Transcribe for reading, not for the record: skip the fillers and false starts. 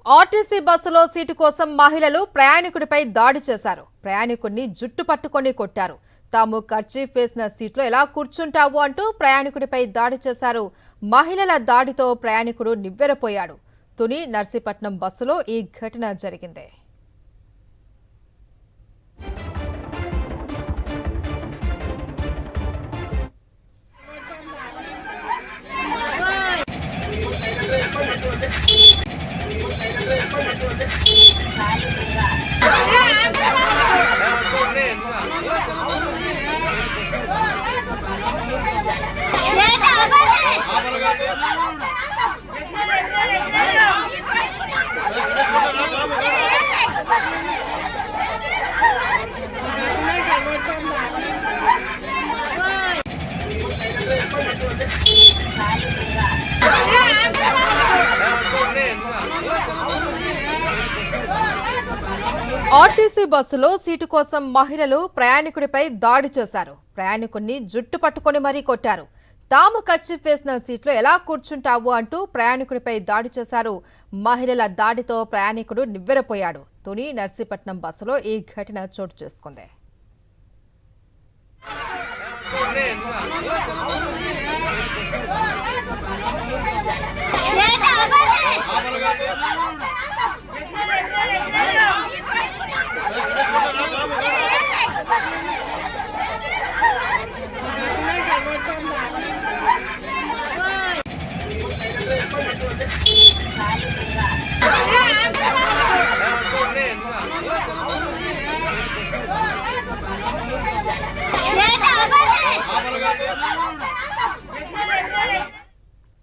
RTC బస్సులో seat కోసం మహిళలు ప్రయాణికుడిపై దాడి చేశారు. ప్రయాణికుడిని జుట్టు పట్టుకొని కొట్టారు. తాము కర్చీఫ్ వేసిన సీట్లో ఎలా కూర్చుంటావు అంటూ ప్రయాణికుడిపై దాడి చేశారు. మహిళల దాడితో ప్రయాణికుడు నివ్వెరపోయాడు. తుని నర్సీపట్నం బస్సులో ఈ ఘటన జరిగింది. ఆర్టీసీ బస్సులో సీటు కోసం మహిళలు ప్రయాణికుడిపై దాడి చేశారు. ప్రయాణికుడిని జుట్టు పట్టుకొని మరీ కొట్టారు. తాము కర్చీఫ్ వేసిన సీట్లో ఎలా కూర్చుంటావు అంటూ ప్రయాణికుడిపై దాడి చేశారు. మహిళల దాడితో ప్రయాణికుడు నివ్వెరపోయాడు. తుని నర్సీపట్నం బస్సులో ఈ ఘటన చోటు చేసుకుంది.